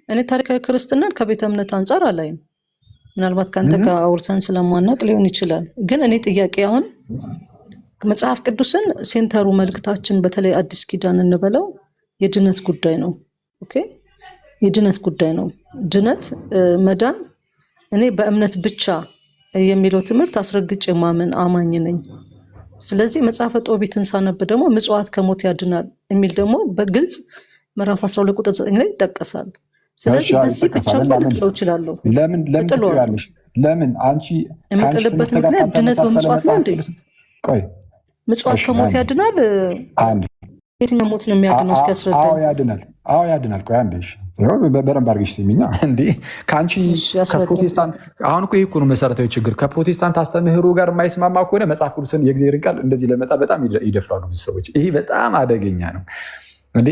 እኔ ታሪካዊ ክርስትናን ከቤተ እምነት አንጻር አላይም። ምናልባት ከአንተ ጋር አውርተን ስለማናውቅ ሊሆን ይችላል። ግን እኔ ጥያቄ አሁን መጽሐፍ ቅዱስን ሴንተሩ መልእክታችን በተለይ አዲስ ኪዳን እንበለው የድነት ጉዳይ ነው። ኦኬ፣ የድነት ጉዳይ ነው። ድነት መዳን እኔ በእምነት ብቻ የሚለው ትምህርት አስረግጬ ማመን አማኝ ነኝ። ስለዚህ መጽሐፈ ጦቢትን ሳነብ ደግሞ ምጽዋት ከሞት ያድናል የሚል ደግሞ በግልጽ ምዕራፍ 12 ቁጥር 9 ላይ ይጠቀሳል። ስለዚህ በዚህ ብቻ ልጥለው እችላለሁ። ለምን ትጥያለሽ? ለምን አንቺ የምጥልበት ምክንያት ድነት በምጽዋት ነው እንዴ? ቆይ ምጽዋት ከሞት ያድናል? የትኛው ሞት ነው የሚያድነው? እስኪ ያስረዳኝ። አዎ ያድናል። ቆይ አንዴ በደንብ አድርገሽ ስሚኛ። እንዴ ከአንቺ ከፕሮቴስታንት አሁን እኮ ይሄ እኮ ነው መሰረታዊ ችግር። ከፕሮቴስታንት አስተምህሮ ጋር የማይስማማ ከሆነ መጽሐፍ ቅዱስን የእግዚአብሔርን ቃል እንደዚህ ለመጣል በጣም ይደፍራሉ ብዙ ሰዎች። ይሄ በጣም አደገኛ ነው። እንዴ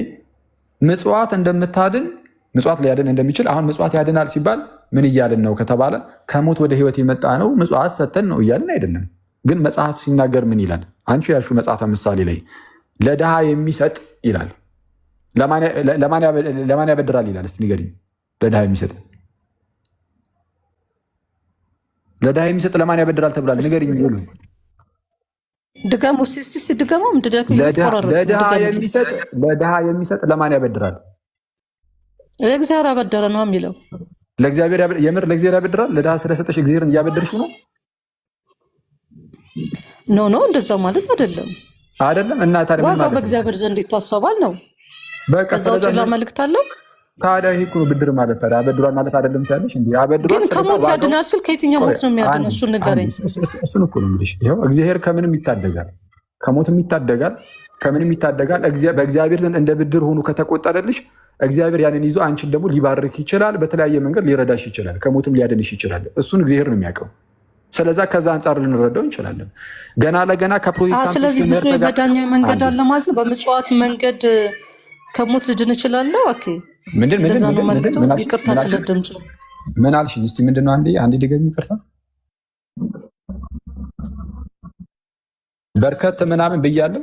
ምጽዋት እንደምታድን ምጽዋት ሊያድን እንደሚችል አሁን ምጽዋት ያድናል ሲባል ምን እያልን ነው ከተባለ ከሞት ወደ ህይወት የመጣ ነው ምጽዋት ሰተን ነው እያልን አይደለም። ግን መጽሐፍ ሲናገር ምን ይላል? አንቺ ያልሽው መጽሐፈ ምሳሌ ላይ ለድሃ የሚሰጥ ይላል። ለማን ያበድራል ይላል? እስቲ ንገሪኝ። ለድሃ የሚሰጥ ለማን ያበድራል ተብሏል? ንገሪኝ። ድጋሙ እስቲ ድጋሙ ለድሃ የሚሰጥ ለማን ያበድራል? ለእግዚአብሔር አበደረ ነው የሚለው። የምር ለእግዚአብሔር ያበድራል? ለድሃ ስለሰጠሽ እግዚአብሔርን እያበደርሽው ነው? ኖ እንደዛ ማለት አይደለም። እና ታዲያ ዋጋው በእግዚአብሔር ዘንድ ይታሰባል ነው። ከዛ ውጭ ሌላ መልእክት አለው? ታዲያ ይሄ እኮ ነው ብድር ማለት። ታዲያ አበድሯል ማለት አይደለም ትያለሽ? እንዴ አበድሯል። ግን ከሞት ያድናል ስል ከየትኛው ሞት ነው የሚያድነው? እሱን ንገረኝ። እሱን እኮ ነው የምልሽ። ይኸው እግዚአብሔር ከምንም ይታደጋል፣ ከሞትም ይታደጋል፣ ከምንም ይታደጋል። በእግዚአብሔር ዘንድ እንደ ብድር ሆኖ ከተቆጠረልሽ እግዚአብሔር ያንን ይዞ አንቺን ደግሞ ሊባርክ ይችላል። በተለያየ መንገድ ሊረዳሽ ይችላል። ከሞትም ሊያድንሽ ይችላል። እሱን እግዚአብሔር ነው የሚያውቀው። ስለዛ ከዛ አንጻር ልንረዳው እንችላለን። ገና ለገና ከፕሮቴስታንት ስለዚህ ብዙ የመዳኛ መንገድ አለ ማለት ነው። በምጽዋት መንገድ ከሞት ልድን እችላለሁ። ኦኬ ይቅርታ ስለ ድምፁ ምን አልሽኝ? እስቲ ምንድነው? አንዴ ድገሚ። ይቅርታ በርከት ምናምን ብያለሁ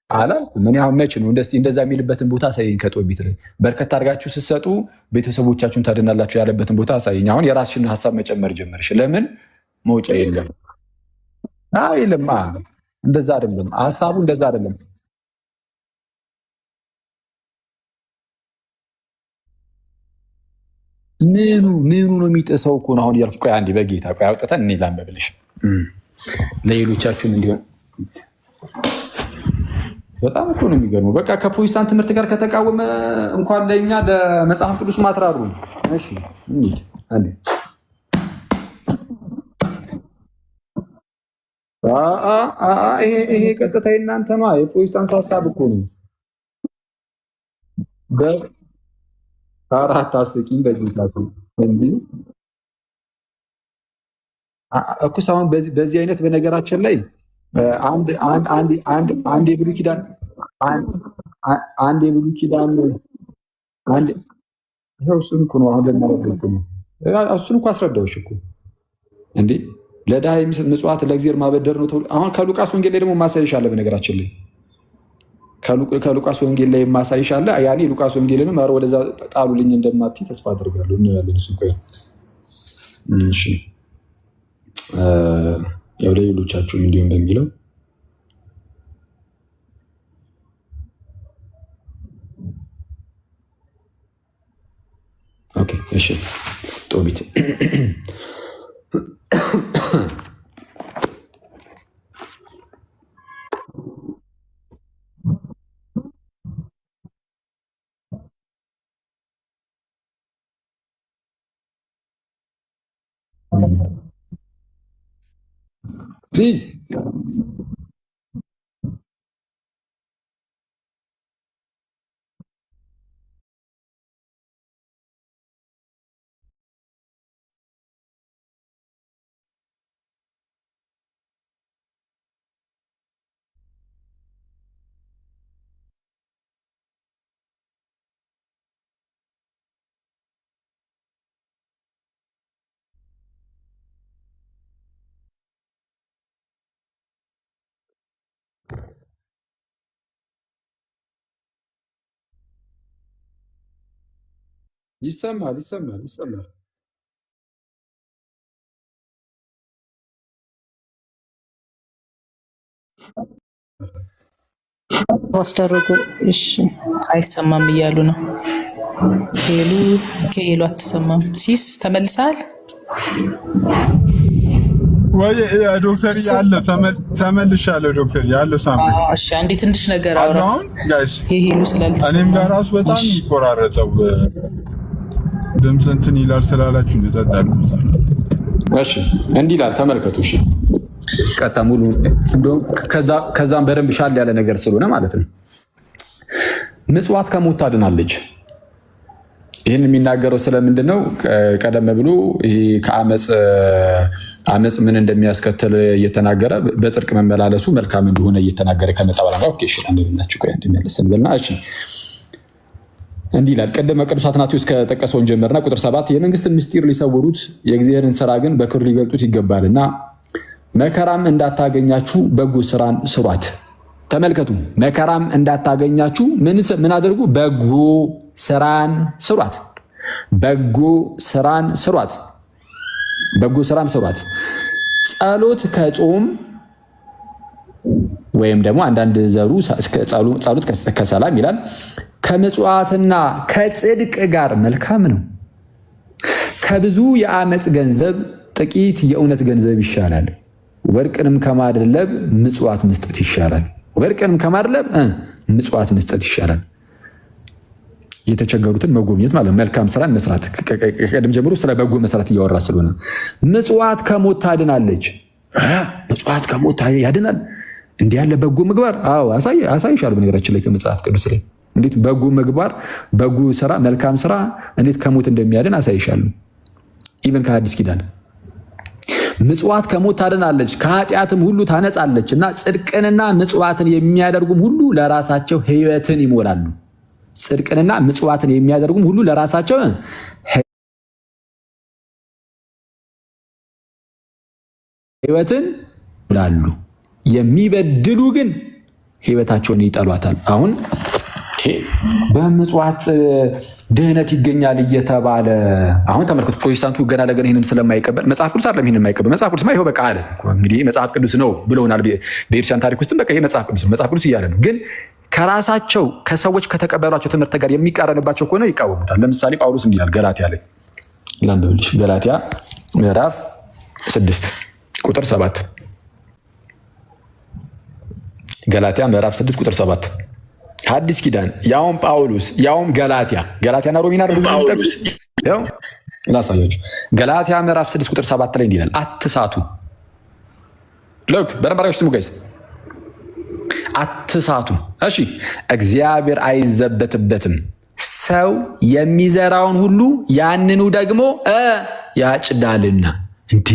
አላልኩም። ምን ያህል መች ነው እንደዛ የሚልበትን ቦታ አሳየኝ። ከጦቢት ላይ በርከት አድርጋችሁ ስትሰጡ ቤተሰቦቻችሁን ታድናላችሁ ያለበትን ቦታ አሳየኝ። አሁን የራስሽን ሀሳብ መጨመር ጀመርሽ። ለምን መውጫ የለም? የለም። እንደዛ አይደለም ሀሳቡ፣ እንደዛ አይደለም። ምኑ ነው የሚጥሰው እኮ ነው አሁን እያልኩ። ቆይ አንዴ በጌታ ቆይ አውጥተን እኔ ላንብብልሽ ለሌሎቻችሁም እንዲሆን። በጣም እኮ ነው የሚገርመው። በቃ ከፕሮቴስታንት ትምህርት ጋር ከተቃወመ እንኳን ለእኛ ለመጽሐፍ ቅዱስ ማትራሩ። እሺ እንሂድ አንዴ። ይሄ ቀጥታ የእናንተ ነው። የፕሮቴስታንቱ ሀሳብ እኮ ነው። አራት አስቂኝ በዚህ እኩስ አሁን በዚህ አይነት በነገራችን ላይ አንድ የብሉይ ኪዳን እሱን እኮ ነው አሁን ለማለት ነው። እሱን እኮ አስረዳዎች እኮ እንዴ ለድሃ የሚሰጥ ምጽዋት ለእግዚአብሔር ማበደር ነው ተብሎ አሁን ከሉቃስ ወንጌል ላይ ደግሞ ማሳይሻለ። በነገራችን ላይ ከሉቃስ ወንጌል ላይ ማሳይሻለ። ያኔ ሉቃስ ወንጌልንም ኧረ ወደዛ ጣሉልኝ እንደማትይ ተስፋ አድርጋለሁ እንላለን። እሱ ቆይ እሺ ያው ለሌሎቻችሁም እንዲሁም በሚለው ኦኬ እሺ ጦቢት Please. ይሰማል። አስደረጉ። እሺ አይሰማም እያሉ ነው። ሄሉ አትሰማም። ሲስ ተመልሰሃል ወይ? ዶክተር ያለ ተመልሻለሁ። ዶክተር ያለ ሳምፕል። እሺ አንዴ ትንሽ ነገር አውራ ጋይስ። ሄሉ ስላልተሰማ እኔም ጋር ራሱ በጣም ይቆራረጠው ድምፅ እንትን ይላል ስላላችሁ እንደዛጣሉ። እሺ እንዲህ ይላል ተመልከቱ። እሺ ቀጣ ሙሉ እንደውም ከዛም በደንብ ሻል ያለ ነገር ስለሆነ ማለት ነው። ምጽዋት ከሞት ታድናለች። ይህን የሚናገረው ስለምንድን ነው? ቀደም ብሎ ከአመፅ ምን እንደሚያስከትል እየተናገረ በጽድቅ መመላለሱ መልካም እንደሆነ እየተናገረ ከመጣ በኋላ ኦኬ እሺ አንደምናችሁ ቆይ እንደሚያለስን በልና እሺ እንዲህ ይላል። ቀደመ ቅዱስ አትናቴዎስ ከጠቀሰውን ጀመርና ቁጥር 7 የመንግስትን ምስጢር ሊሰውሩት የእግዚአብሔርን ስራ ግን በክብር ሊገልጡት ይገባልና መከራም እንዳታገኛችሁ በጎ ስራን ስሯት። ተመልከቱ፣ መከራም እንዳታገኛችሁ ምን አድርጉ? በጎ ስራን ስሯት። በጎ ስራን ስሯት። በጎ ስራን ስሯት። ጸሎት ከጾም ወይም ደግሞ አንዳንድ ዘሩ ጸሎት ከሰላም ይላል ከምጽዋትና ከጽድቅ ጋር መልካም ነው። ከብዙ የአመፅ ገንዘብ ጥቂት የእውነት ገንዘብ ይሻላል። ወርቅንም ከማድለብ ምጽዋት መስጠት ይሻላል። ወርቅንም ከማድለብ ምጽዋት መስጠት ይሻላል። የተቸገሩትን መጎብኘት ማለት መልካም ስራን መስራት። ቀደም ጀምሮ ስለ በጎ መስራት እያወራ ስለሆነ ምጽዋት ከሞት ታድናለች። ምጽዋት ከሞት ያድናል። እንዲህ ያለ በጎ ምግባር አሳይሻለሁ። በነገራችን ላይ ከመጽሐፍ ቅዱስ ላይ እንዴት በጎ ምግባር፣ በጎ ስራ፣ መልካም ስራ እንዴት ከሞት እንደሚያድን አሳይሻለሁ። ኢቨን ከሐዲስ ኪዳን ምጽዋት ከሞት ታድናለች፣ ከኃጢአትም ሁሉ ታነጻለች እና ጽድቅንና ምጽዋትን የሚያደርጉም ሁሉ ለራሳቸው ሕይወትን ይሞላሉ። ጽድቅንና ምጽዋትን የሚያደርጉም ሁሉ ለራሳቸው ሕይወትን ይሞላሉ። የሚበድሉ ግን ሕይወታቸውን ይጠሏታል። አሁን በምጽዋት ድህነት ይገኛል እየተባለ አሁን ተመልከቱ። ፕሮቴስታንቱ ገና ለገና ይህንን ስለማይቀበል መጽሐፍ ቅዱስ አይደለም ይህንን የማይቀበል መጽሐፍ ቅዱስ ይኸው በቃ አለ እንግዲህ መጽሐፍ ቅዱስ ነው ብለውናል። በኤርሲያን ታሪክ ውስጥም በቃ ይሄ መጽሐፍ ቅዱስ ነው መጽሐፍ ቅዱስ እያለ ነው። ግን ከራሳቸው ከሰዎች ከተቀበሏቸው ትምህርት ጋር የሚቃረንባቸው ከሆነ ይቃወሙታል። ለምሳሌ ጳውሎስ እንዲህ ይላል ገላትያ ላይ ላንብብልሽ። ገላትያ ምዕራፍ 6 ቁጥር 7 ገላትያ ምዕራፍ 6 ቁጥር 7 ሐዲስ ኪዳን ያውም ጳውሎስ ያውም ገላትያና ሮሚና ጳውሎስ ያው ላሳያችሁ። ገላትያ ምዕራፍ 6 ቁጥር 7 ላይ እንዲህ ይላል አትሳቱ። ሎክ በረባራችሁ ስሙ ጋይስ፣ አትሳቱ። እሺ እግዚአብሔር አይዘበትበትም። ሰው የሚዘራውን ሁሉ ያንኑ ደግሞ ያጭዳልና። እንዴ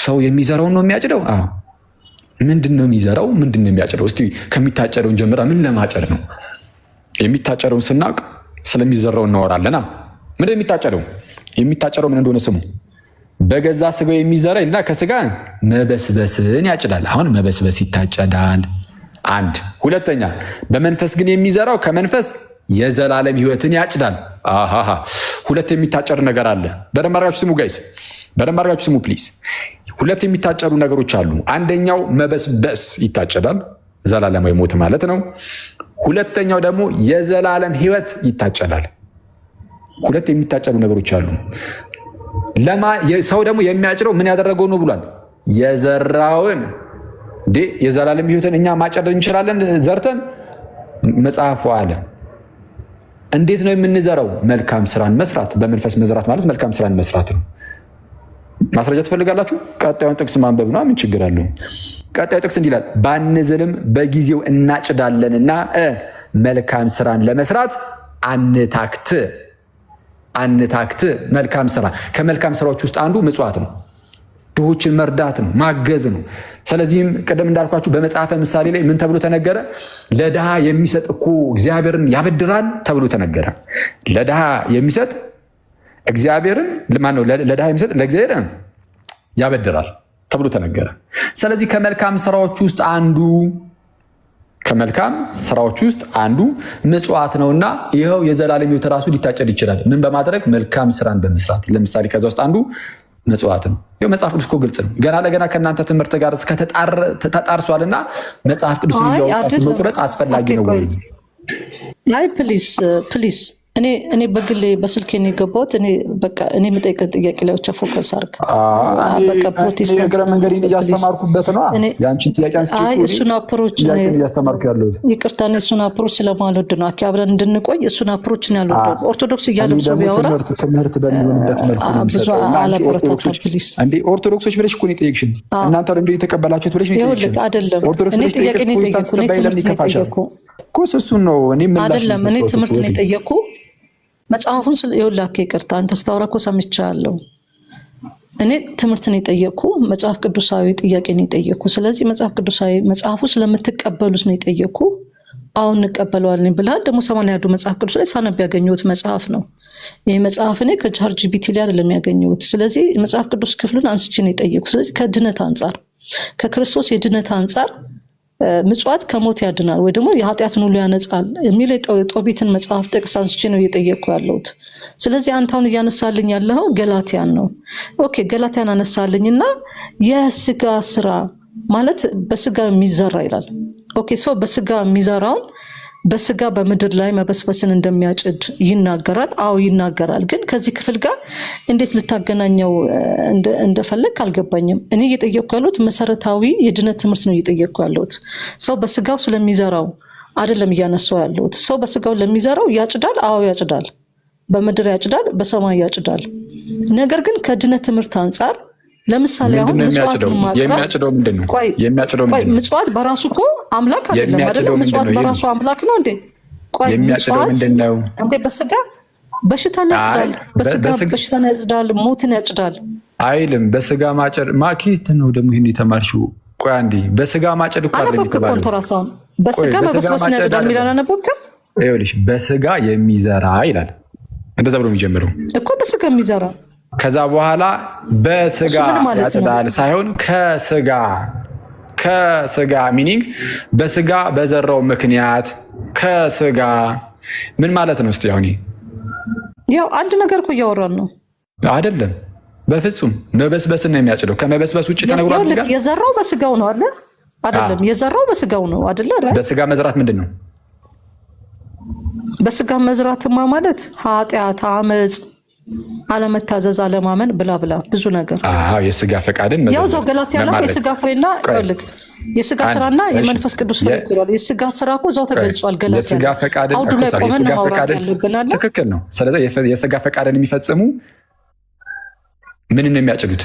ሰው የሚዘራውን ነው የሚያጭደው? አዎ። ምንድን ነው የሚዘራው? ምንድን ነው የሚያጭደው? እስቲ ከሚታጨደውን ጀምራ ምን ለማጨድ ነው? የሚታጨደውን ስናውቅ ስለሚዘራው እናወራለና። ምን የሚታጨደው? የሚታጨደው ምን እንደሆነ ስሙ። በገዛ ስጋው የሚዘራ ይልና ከስጋ መበስበስን ያጭዳል። አሁን መበስበስ ይታጨዳል። አንድ ሁለተኛ፣ በመንፈስ ግን የሚዘራው ከመንፈስ የዘላለም ሕይወትን ያጭዳል። አሃ ሁለት የሚታጨድ ነገር አለ። በደንብ አድርጋችሁ ስሙ ጋይስ፣ በደንብ አድርጋችሁ ስሙ ፕሊዝ። ሁለት የሚታጨዱ ነገሮች አሉ። አንደኛው መበስበስ ይታጨዳል፣ ዘላለማዊ ሞት ማለት ነው። ሁለተኛው ደግሞ የዘላለም ሕይወት ይታጨዳል። ሁለት የሚታጨዱ ነገሮች አሉ። ሰው ደግሞ የሚያጭደው ምን ያደረገው ነው ብሏል? የዘራውን። የዘላለም ሕይወትን እኛ ማጨድ እንችላለን ዘርተን? መጽሐፉ አለ። እንዴት ነው የምንዘራው? መልካም ስራን መስራት። በመንፈስ መዝራት ማለት መልካም ስራን መስራት ነው። ማስረጃ ትፈልጋላችሁ? ቀጣዩን ጥቅስ ማንበብ ነው። ምን ችግር አለው? ቀጣዩ ጥቅስ እንዲህ ይላል፣ ባንዝልም በጊዜው እናጭዳለንና መልካም ስራን ለመስራት አንታክት። መልካም ስራ። ከመልካም ስራዎች ውስጥ አንዱ ምጽዋት ነው። ድሆችን መርዳት ነው፣ ማገዝ ነው። ስለዚህም ቅድም እንዳልኳችሁ በመጽሐፈ ምሳሌ ላይ ምን ተብሎ ተነገረ? ለድሃ የሚሰጥ እኮ እግዚአብሔርን ያበድራል ተብሎ ተነገረ። ለድሃ የሚሰጥ እግዚአብሔርን ማነው? ለድሃ የሚሰጥ ለእግዚአብሔር ያበድራል ተብሎ ተነገረ። ስለዚህ ከመልካም ስራዎች ውስጥ አንዱ ከመልካም ስራዎች ውስጥ አንዱ ምጽዋት ነውና ይሄው የዘላለም ሕይወት ራሱ ሊታጨድ ይችላል። ምን በማድረግ መልካም ስራን በመስራት ለምሳሌ ከዛ ውስጥ አንዱ ምጽዋት ነው። ይሄው መጽሐፍ ቅዱስ እኮ ግልጽ ነው። ገና ለገና ከእናንተ ትምህርት ጋር እስከ ተጣርሷልና መጽሐፍ ቅዱስን እያወጣችሁ መቁረጥ አስፈላጊ ነው ወይ? አይ ፕሊዝ እኔ በግሌ በስልኬ ነው የገባሁት። እኔ የምጠይቀን ጥያቄ ላይ ብቻ ፎከስ አድርግ። በቃ ፕሮቴስታንት እግረ መንገዴን እያስተማርኩበት ነው። ያንቺን ጥያቄ አንስቼ እሱን አፕሮች እያስተማርኩ ያለሁት ይቅርታ፣ እሱን አፕሮች ስለማልወድ ነው። አብረን እንድንቆይ እሱን አፕሮች ነው ያልወደው። ኦርቶዶክስ እያለም ሰው ቢያወራ ትምህርት በሚሆንበት መልኩ ነው የሚሰጠው። እንዴ ኦርቶዶክሶች ብለሽ እኮ ነው የጠየቅሽኝ። እናንተ እንደ የተቀበላችሁት ብለሽ ነው የጠየቅሽኝ። አይደለም እኔ ጥያቄ ነው የጠየቅኩ እኮ እሱን ነው እኔ አይደለም እኔ ትምህርት ነው የጠየቅኩ። መጽሐፉን ይኸውልህ ይቅርታ፣ አንተ ስታወራ እኮ ሰምቻለሁ። እኔ ትምህርት ነው የጠየቅኩ፣ መጽሐፍ ቅዱሳዊ ጥያቄ ነው የጠየቅኩ። ስለዚህ መጽሐፍ ቅዱሳዊ መጽሐፉ ስለምትቀበሉት ነው የጠየቅኩ። አሁን እንቀበለዋለን ብለሃል። ደግሞ 80 መጽሐፍ ቅዱስ ላይ ሳነብ ያገኘሁት መጽሐፍ ነው። ይህ መጽሐፍ እኔ ከቻትጂፒቲ ላይ አይደለም ያገኘሁት። ስለዚህ መጽሐፍ ቅዱስ ክፍሉን አንስቼ ነው የጠየቅኩ። ስለዚህ ከድነት አንጻር ከክርስቶስ የድነት አንጻር ምጽዋት ከሞት ያድናል ወይ ደግሞ የኃጢአትን ሁሉ ያነጻል የሚል የጦቢትን መጽሐፍ ጥቅስ አንስቼ ነው እየጠየቅኩ ያለሁት። ስለዚህ አንተ አሁን እያነሳልኝ ያለው ገላትያን ነው። ኦኬ ገላትያን አነሳልኝና የስጋ ስራ ማለት በስጋ የሚዘራ ይላል። ኦኬ ሰው በስጋ የሚዘራውን በስጋ በምድር ላይ መበስበስን እንደሚያጭድ ይናገራል። አዎ ይናገራል። ግን ከዚህ ክፍል ጋር እንዴት ልታገናኘው እንደፈለግ አልገባኝም። እኔ እየጠየቅኩ ያለሁት መሰረታዊ የድነት ትምህርት ነው እየጠየቅኩ ያለሁት። ሰው በስጋው ስለሚዘራው አይደለም እያነሳው ያለሁት። ሰው በስጋው ለሚዘራው ያጭዳል። አዎ ያጭዳል። በምድር ያጭዳል፣ በሰማይ ያጭዳል። ነገር ግን ከድነት ትምህርት አንጻር ለምሳሌ አሁን የሚያጭደው ምንድን ነው? ምጽዋት በራሱ እኮ አምላክ አይደለም አይደል? ምጽዋት በራሱ አምላክ ነው እንዴ? የሚያጭደው ምንድን ነው እንዴ? በስጋ በሽታን ያጭዳል፣ በስጋ በሽታን ያጭዳል፣ ሞትን ያጭዳል አይልም። በስጋ ማጨድ ማኪት ነው ደግሞ ይሄን የተማርሽው። ቆይ አንዴ በስጋ ማጨድ እኮ አይደለም የተባለው። በስጋ መበስበስን ያጭዳል የሚል አላነበብክም? ይኸውልሽ በስጋ የሚዘራ ይላል። እንደዛ ብሎ የሚጀምረው እኮ በስጋ የሚዘራ ከዛ በኋላ በስጋ ያጭዳል ሳይሆን ከስጋ ሚኒንግ በስጋ በዘራው ምክንያት ከስጋ ምን ማለት ነው? እስቲ አሁን ያው አንድ ነገር እኮ እያወራን ነው አይደለም? በፍጹም መበስበስን ነው የሚያጭደው። ከመበስበስ ውጭ ተነግሯል። የዘራው በስጋው ነው አይደለም? የዘራው በስጋው ነው አይደለ? በስጋ መዝራት ምንድን ነው? በስጋ መዝራትማ ማለት ኃጢአት፣ አመፅ፣ አለመታዘዝ፣ አለማመን ብላ ብዙ ነገር። የስጋ ፈቃድን ያው ዘው ገላትያ ላይ የስጋ ፍሬና የስጋ ስራና የመንፈስ ቅዱስ ፍሬ ይላል። የስጋ ስራ እኮ ዘው ተገልጿል ገላትያ። የስጋ ፈቃድን አውዱ ላይ ቆመን ማውራት ያለብናል። ትክክል ነው። ስለዚህ የስጋ ፈቃድን የሚፈጽሙ ምን ነው የሚያጭዱት?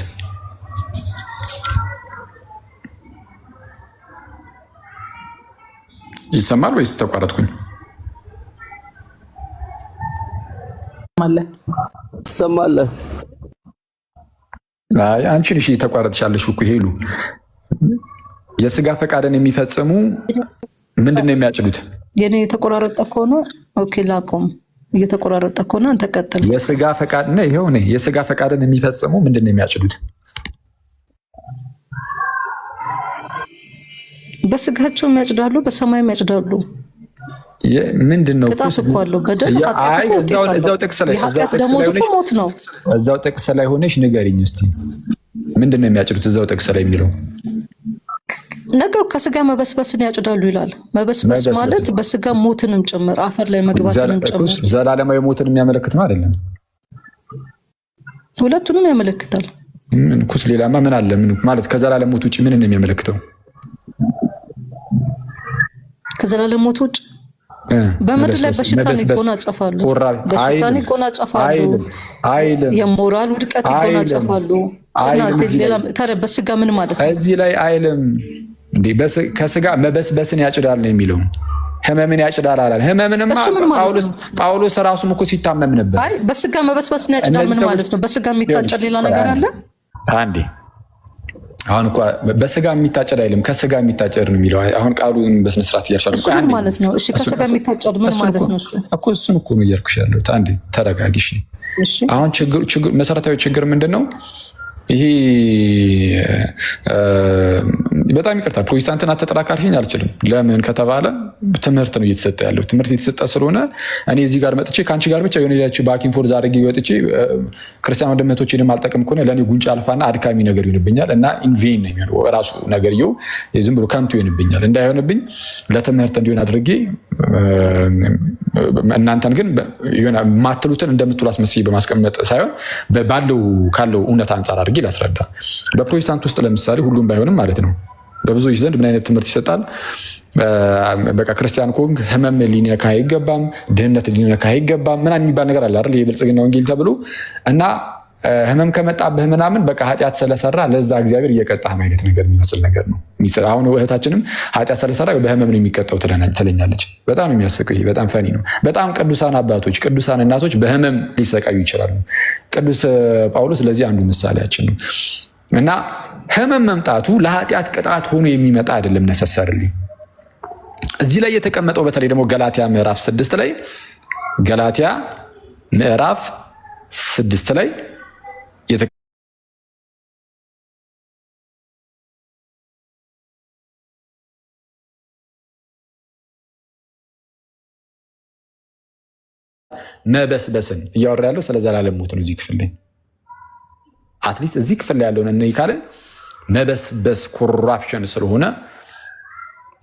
ይሰማል ወይስ ተቋረጥኩኝ? ትሰማለህ? አይ አንቺ ነሽ ተቋረጥሻለሽ እኮ ሄሉ። የስጋ ፈቃድን የሚፈጽሙ ምንድን ነው የሚያጭዱት? የኔ የተቆራረጠ ከሆነ ኦኬ ላቆም። እየተቆራረጠ ከሆነ አንተ ቀጥል። የስጋ ፈቃድ ነው ይሄው ነው። የስጋ ፈቃድን የሚፈጽሙ ምንድን ነው የሚያጭዱት? በስጋቸው የሚያጭዳሉ፣ በሰማይም ያጭዳሉ። ምንድን ነው ቅጣት እኮ አለው። በደል እዛው ጥቅስ ላይ ሆነሽ ንገሪኝ እስቲ ምንድን ነው የሚያጭዱት? እዛው ጥቅስ ላይ የሚለው ነገሩ ከስጋ መበስበስን ያጭዳሉ ይላል። መበስበስ ማለት በስጋ ሞትንም ጭምር አፈር ላይ መግባትንም ጭምር። ዘላለማዊ ሞትን የሚያመለክት ነው አይደለም? ሁለቱንም ያመለክታል። ምን ኩስ ሌላማ ምን አለ? ምን ማለት ከዘላለም ሞት ውጭ ምን ነው የሚያመለክተው? ከዘላለም ሞት ውጭ በምድር ላይ በሽታን ይጎናጸፋሉ፣ በሽታን ይጎናጸፋሉ፣ የሞራል ውድቀት ይጎናጸፋሉ። ታዲያ በስጋ ምን ማለት ነው? እዚህ ላይ አይልም እንዴ? ከስጋ መበስበስን ያጭዳል ነው የሚለው። ህመምን ያጭዳል አላል። ህመምንማ ጳውሎስ ራሱም እኮ ሲታመም ነበር። አይ በስጋ መበስበስን ያጭዳል ምን ማለት ነው? በስጋ የሚታጨድ ሌላ ነገር አለ? አንዴ አሁን እኮ በስጋ የሚታጨድ አይልም፣ ከስጋ የሚታጨድ ነው የሚለው። አሁን ቃሉን በስነ ስርዓት እያልሻለሁ ምን ማለት ነው? እሺ ከስጋ የሚታጨድ ምን ማለት ነው? እኮ እሱን እኮ ነው እያልኩሽ ያለሁት። አንዴ ተረጋጊ። እሺ አሁን መሰረታዊ ችግር ምንድን ነው? ይሄ በጣም ይቅርታል። ፕሮቴስታንትን አትጠራካልሽኝ አልችልም። ለምን ከተባለ ትምህርት ነው እየተሰጠ ያለው። ትምህርት እየተሰጠ ስለሆነ እኔ እዚህ ጋር መጥቼ ከአንቺ ጋር ብቻ የሆነ ባኪን ፎርዝ አድርጌ ወጥቼ ክርስቲያን ወንድመቶቼን አልጠቅም ከሆነ ለእኔ ጉንጭ አልፋና አድካሚ ነገር ይሆንብኛል እና ኢንቬን ነው የሚሆነው። ራሱ ነገርየው ዝም ብሎ ከንቱ ይሆንብኛል። እንዳይሆንብኝ ለትምህርት እንዲሆን አድርጌ እናንተን ግን ማትሉትን እንደምትሉ አስመስዬ በማስቀመጥ ሳይሆን ካለው እውነት አንጻር አድርጌ ላስረዳ። በፕሮቴስታንት ውስጥ ለምሳሌ ሁሉም ባይሆንም ማለት ነው በብዙዎች ዘንድ ምን አይነት ትምህርት ይሰጣል? በቃ ክርስቲያን ኮንክ ህመም ሊነካ አይገባም፣ ድህነት ሊነካ አይገባም ምናምን የሚባል ነገር አለ አይደል? የብልጽግና ወንጌል ተብሎ እና ህመም ከመጣብህ ምናምን በቃ ኃጢአት ስለሰራ ለዛ እግዚአብሔር እየቀጣህ አይነት ነገር የሚመስል ነገር ነው። አሁን እህታችንም ኃጢአት ስለሰራ በህመም ነው የሚቀጣው ትለኛለች። በጣም የሚያስቀው ይሄ በጣም ፈኒ ነው። በጣም ቅዱሳን አባቶች፣ ቅዱሳን እናቶች በህመም ሊሰቃዩ ይችላሉ። ቅዱስ ጳውሎስ ለዚህ አንዱ ምሳሌያችን ነው። እና ህመም መምጣቱ ለኃጢአት ቅጣት ሆኖ የሚመጣ አይደለም ነሰሰርልኝ። እዚህ ላይ የተቀመጠው በተለይ ደግሞ ገላትያ ምዕራፍ 6 ላይ ገላትያ ምዕራፍ 6 ላይ መበስበስን እያወራ ያለው ስለ ዘላለም ሞት ነው። እዚህ ክፍል ላይ አትሊስት እዚህ ክፍል ላይ ያለውን እነ ካልን መበስበስ ኮራፕሽን ስለሆነ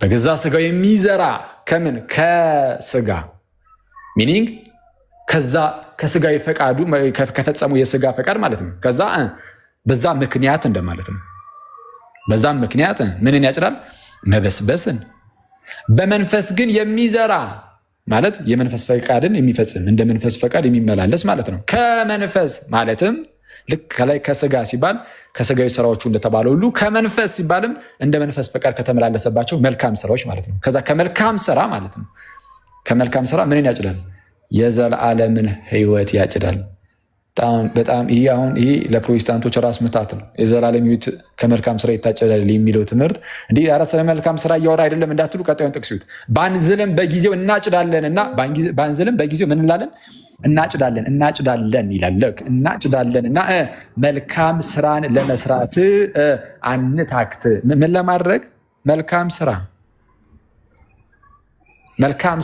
በገዛ ስጋው የሚዘራ ከምን ከስጋ ሚኒንግ ከዛ ከስጋዊ ፈቃዱ ከፈጸሙ የስጋ ፈቃድ ማለት ነው። ከዛ በዛ ምክንያት እንደማለት ነው። በዛም ምክንያት ምንን ያጭዳል? መበስበስን። በመንፈስ ግን የሚዘራ ማለት የመንፈስ ፈቃድን የሚፈጽም እንደ መንፈስ ፈቃድ የሚመላለስ ማለት ነው። ከመንፈስ ማለትም ልክ ከላይ ከስጋ ሲባል ከስጋዊ ስራዎቹ እንደተባለ ሁሉ ከመንፈስ ሲባልም እንደ መንፈስ ፈቃድ ከተመላለሰባቸው መልካም ስራዎች ማለት ነው። ከዛ ከመልካም ስራ ማለት ነው። ከመልካም ስራ ምንን ያጭዳል? የዘላለምን ሕይወት ያጭዳል። በጣም ይሄ ለፕሮቴስታንቶች ራስ ምታት ነው። የዘላለም ሕይወት ከመልካም ስራ ይታጨዳል የሚለው ትምህርት እንዲህ ስለ መልካም ስራ እያወራ አይደለም እንዳትሉ ቀጣዩን ጥቅሱት። ባንዝልም በጊዜው እናጭዳለን እና ባንዝልም በጊዜው ምን እንላለን? እናጭዳለን ይላል። እናጭዳለን እና መልካም ስራን ለመስራት አንታክት። ምን ለማድረግ? መልካም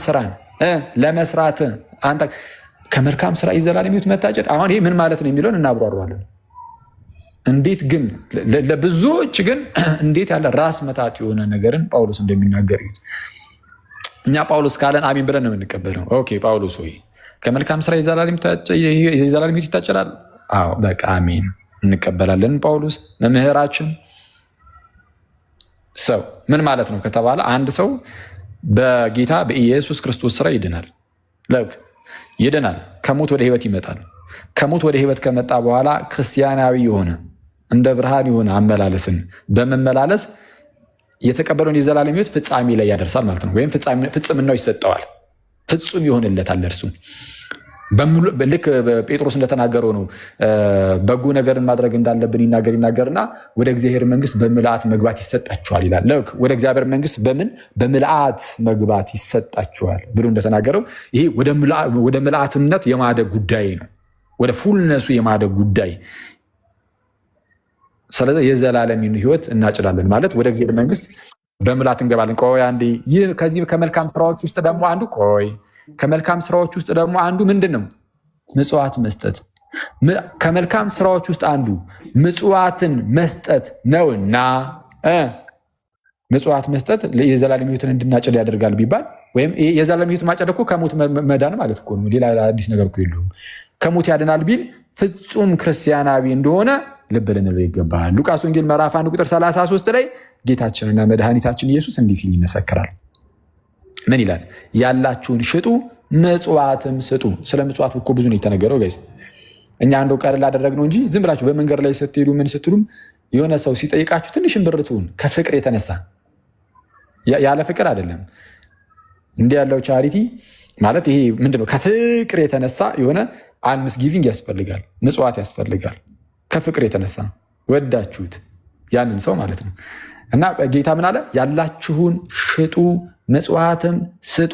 ስራን ለመስራት አንተ ከመልካም ስራ የዘላለም ሕይወት መታጨድ። አሁን ይሄ ምን ማለት ነው የሚለውን እናብራራዋለን። እንዴት ግን ለብዙዎች ግን እንዴት ያለ ራስ መታት የሆነ ነገርን ጳውሎስ እንደሚናገር እኛ ጳውሎስ ካለን አሜን ብለን ነው የምንቀበለው። ኦኬ ጳውሎስ ሆይ ከመልካም ስራ የዘላለም ሕይወት ይታጨዳል። አዎ በቃ አሜን እንቀበላለን። ጳውሎስ መምህራችን ሰው ምን ማለት ነው ከተባለ አንድ ሰው በጌታ በኢየሱስ ክርስቶስ ስራ ይድናል። ይድናል። ከሞት ወደ ህይወት ይመጣል። ከሞት ወደ ህይወት ከመጣ በኋላ ክርስቲያናዊ የሆነ እንደ ብርሃን የሆነ አመላለስን በመመላለስ የተቀበለውን የዘላለም ሕይወት ፍጻሜ ላይ ያደርሳል ማለት ነው። ወይም ፍጽምናው ይሰጠዋል፣ ፍጹም ይሆንለታል። እርሱ ልክ ጴጥሮስ እንደተናገረው ነው። በጎ ነገርን ማድረግ እንዳለብን ይናገርና ወደ እግዚአብሔር መንግስት በምልአት መግባት ይሰጣችኋል ይላል። ወደ እግዚአብሔር መንግስት በምልአት መግባት ይሰጣችኋል ብሎ እንደተናገረው ይሄ ወደ ምልአትነት የማደግ ጉዳይ ነው። ወደ ፉልነሱ የማደግ ጉዳይ። ስለዚህ የዘላለም ሕይወት እናጭዳለን ማለት ወደ እግዚአብሔር መንግስት በምልአት እንገባለን። ቆይ አንዴ ከዚህ ከመልካም ስራዎች ውስጥ ደግሞ አንዱ ምንድን ነው? ምጽዋት መስጠት። ከመልካም ስራዎች ውስጥ አንዱ ምጽዋትን መስጠት ነውና ምጽዋት መስጠት የዘላለም ሕይወትን እንድናጭድ ያደርጋል ቢባል ወይም የዘላለም ሕይወት ማጨድ እኮ ከሞት መዳን ማለት እኮ ነው። ሌላ አዲስ ነገር እኮ የለውም። ከሞት ያድናል ቢል ፍጹም ክርስቲያናዊ እንደሆነ ልብ ልንለው ይገባል። ሉቃስ ወንጌል ምዕራፍ 1 ቁጥር 33 ላይ ጌታችንና መድኃኒታችን ኢየሱስ እንዲህ ሲል ይመሰክራል። ምን ይላል? ያላችሁን ሽጡ ምጽዋትም ስጡ። ስለ ምጽዋት እኮ ብዙ ነው የተነገረው ጋይስ። እኛ አንዱ ቀር ላደረግነው እንጂ ዝም ብላችሁ በመንገድ ላይ ስትሄዱ ምን ስትሉም የሆነ ሰው ሲጠይቃችሁ ትንሽም ብር ትሁን ከፍቅር የተነሳ ያለ ፍቅር አይደለም። እንዲህ ያለው ቻሪቲ ማለት ይሄ ምንድነው? ከፍቅር የተነሳ የሆነ አልምስ ጊቪንግ ያስፈልጋል፣ ምጽዋት ያስፈልጋል። ከፍቅር የተነሳ ወዳችሁት ያንን ሰው ማለት ነው። እና ጌታ ምን አለ? ያላችሁን ሽጡ ምጽዋትም ስጡ፣